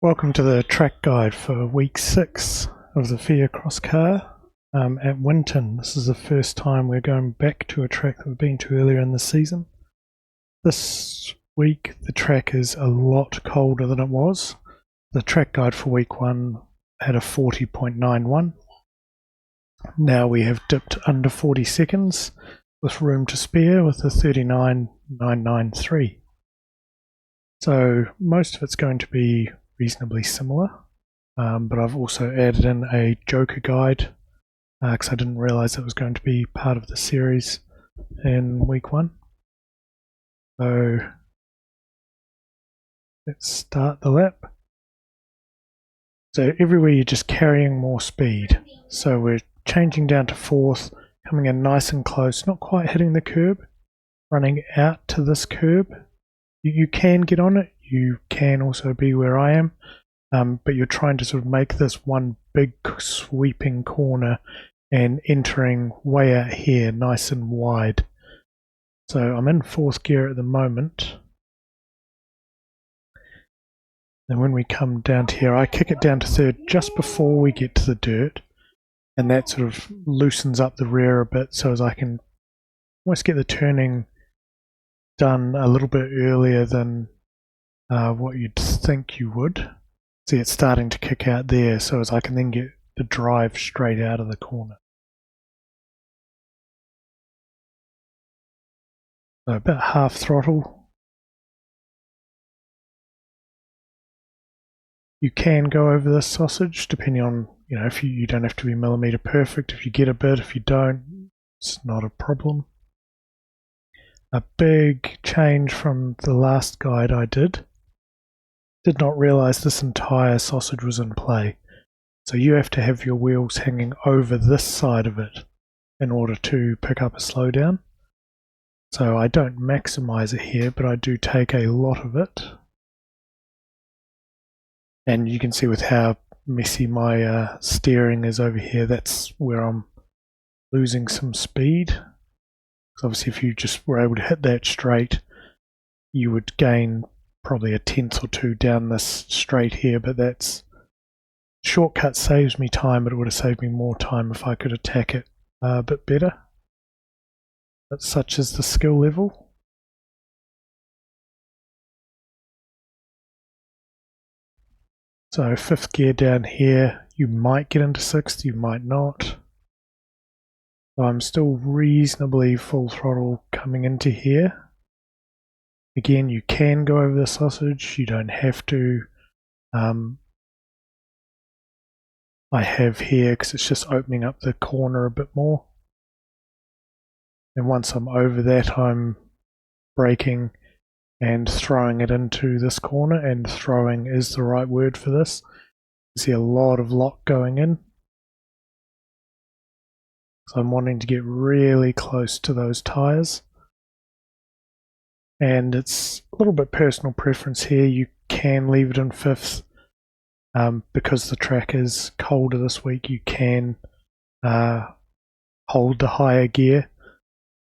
Welcome to the track guide for week 6 of the FIA Cross Car at Winton. This is the first time we're going back to a track that we've been to earlier in the season. This week the track is a lot colder than it was. The track guide for week 1 had a 40.91. Now we have dipped under 40 seconds with room to spare with a 39.993. So most of it's going to be reasonably similar, but I've also added in a Joker guide because I didn't realize it was going to be part of the series in week 1. So let's start the lap. So everywhere you're just carrying more speed. So we're changing down to 4th, coming in nice and close, not quite hitting the curb, running out to this curb. You can get on it. You can also be where I am, but you're trying to sort of make this one big sweeping corner and entering way out here nice and wide. So I'm in 4th gear at the moment. And when we come down to here, I kick it down to 3rd just before we get to the dirt, and that sort of loosens up the rear a bit so as I can almost get the turning done a little bit earlier than what you'd think you would. See, it's starting to kick out there so as I can then get the drive straight out of the corner. So about half throttle. You can go over this sausage depending on, if you don't have to be millimeter perfect. If you get a bit, if you don't, it's not a problem. A big change from the last guide I did not realize this entire sausage was in play. So you have to have your wheels hanging over this side of it in order to pick up a slowdown. So I don't maximize it here, but I do take a lot of it. And you can see with how messy my steering is over here, that's where I'm losing some speed. So obviously if you just were able to hit that straight, you would gain probably a tenth or two down this straight here, but that's shortcut saves me time, but it would have saved me more time if I could attack it a bit better. But such is the skill level. So 5th gear down here, you might get into 6th, you might not. So I'm still reasonably full throttle coming into here. Again, you can go over the sausage, you don't have to. I have here because it's just opening up the corner a bit more. And once I'm over that, I'm braking and throwing it into this corner, and throwing is the right word for this. You see a lot of lock going in. So I'm wanting to get really close to those tyres. And it's a little bit personal preference here. You can leave it in 5th. Because the track is colder this week, you can hold the higher gear.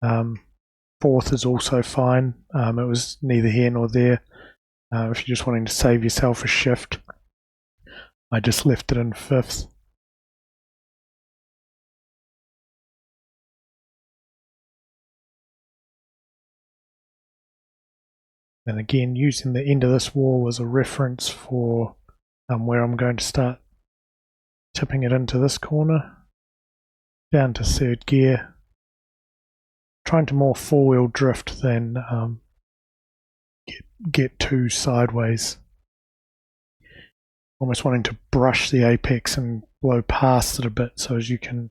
4th is also fine. It was neither here nor there. If you're just wanting to save yourself a shift, I just left it in 5th. And again, using the end of this wall as a reference for where I'm going to start tipping it into this corner, down to 3rd gear, trying to more 4-wheel drift than get too sideways. Almost wanting to brush the apex and blow past it a bit so as you can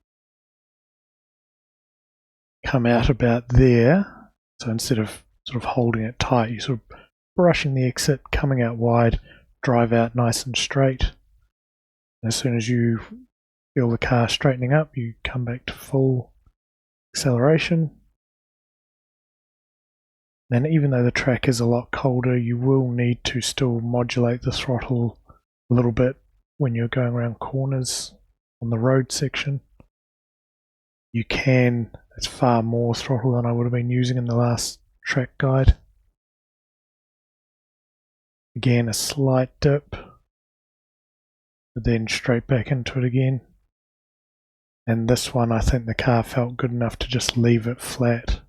come out about there. So instead of sort of holding it tight, you're sort of brushing the exit, coming out wide, drive out nice and straight. As soon as you feel the car straightening up, you come back to full acceleration. And even though the track is a lot colder, you will need to still modulate the throttle a little bit when you're going around corners on the road section. You can, it's far more throttle than I would have been using in the last track guide. Again, a slight dip, but then straight back into it again. And this one, I think the car felt good enough to just leave it flat.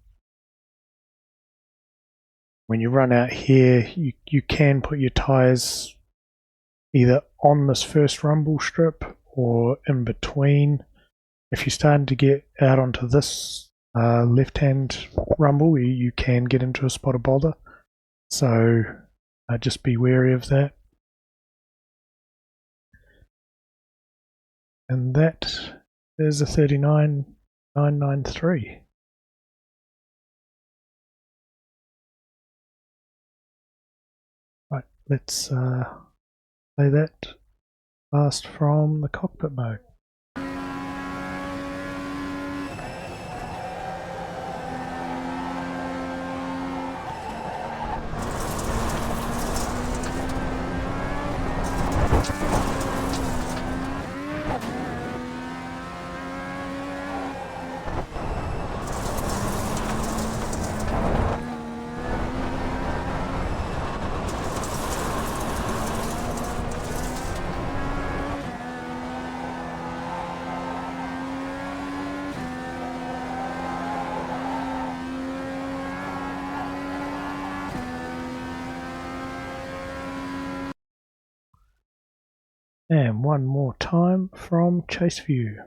When you run out here, you can put your tyres either on this first rumble strip or in between. If you're starting to get out onto this left-hand rumble, you can get into a spot of bother. So just be wary of that. And that is a 39.993. Right, let's play that fast from the cockpit mode. And one more time from Chase View.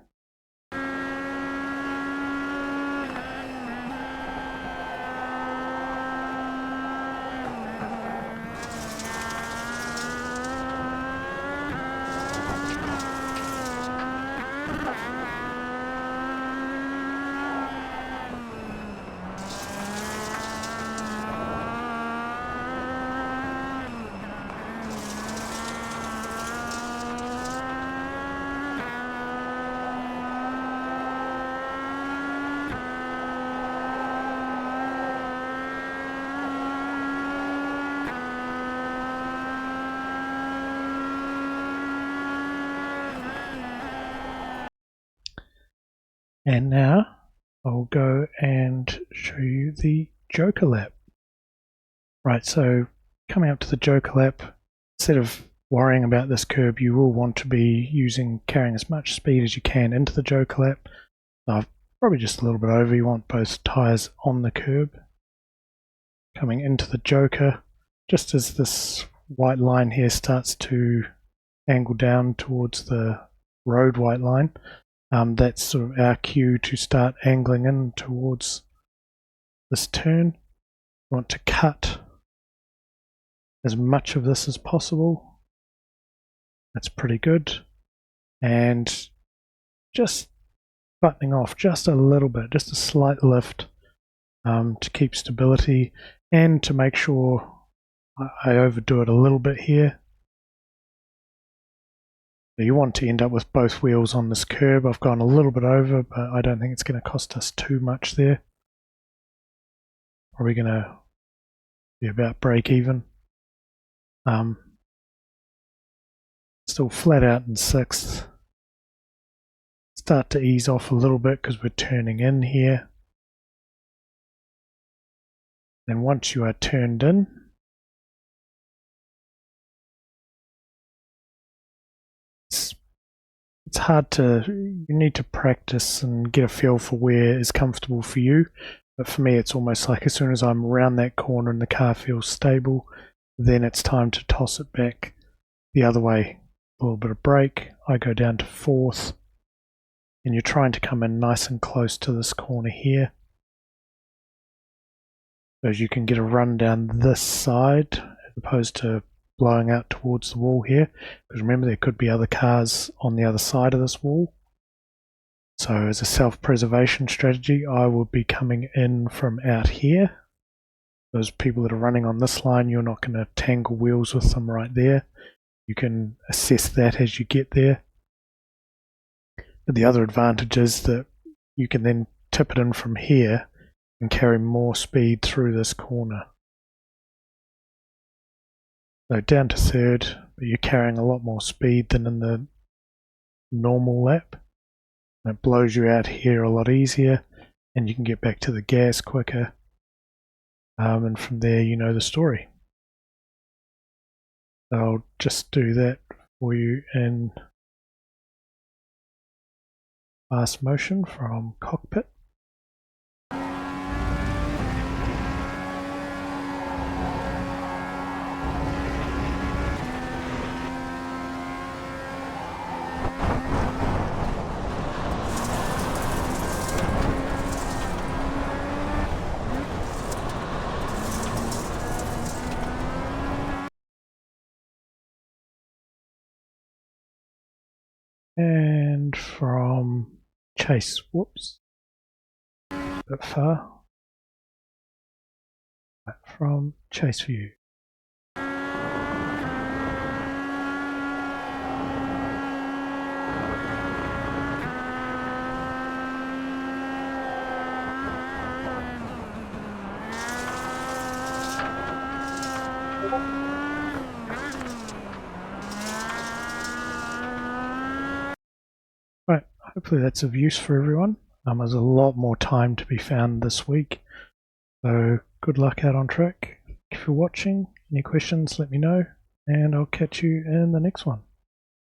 And now I'll go and show you the Joker lap. Right, so coming up to the Joker lap, instead of worrying about this curb, you will want to be carrying as much speed as you can into the Joker lap. Probably just a little bit over. You want both tyres on the curb. Coming into the Joker, just as this white line here starts to angle down towards the road white line, that's sort of our cue to start angling in towards this turn. You want to cut as much of this as possible. That's pretty good. And just buttoning off just a little bit, just a slight lift to keep stability and to make sure I overdo it a little bit here. You want to end up with both wheels on this curb. I've gone a little bit over, but I don't think it's going to cost us too much there. Probably going to be about break even. Still flat out in 6th. Start to ease off a little bit because we're turning in here. Then once you are turned in, it's hard to, you need to practice and get a feel for where is comfortable for you. But for me, it's almost like as soon as I'm around that corner and the car feels stable, then it's time to toss it back the other way. A little bit of brake, I go down to 4th, and you're trying to come in nice and close to this corner here. So as you can get a run down this side, as opposed to blowing out towards the wall here, because remember there could be other cars on the other side of this wall. So as a self-preservation strategy, I will be coming in from out here. Those people that are running on this line, you're not going to tangle wheels with them right there. You can assess that as you get there. But the other advantage is that you can then tip it in from here and carry more speed through this corner. So down to 3rd, but you're carrying a lot more speed than in the normal lap. And it blows you out here a lot easier, and you can get back to the gas quicker. And from there, you know the story. So I'll just do that for you in fast motion from cockpit. And from chase, whoops, a bit far, from chase view. Right, hopefully that's of use for everyone. There's a lot more time to be found this week, so good luck out on track. Thank you for watching. Any questions, let me know, and I'll catch you in the next one.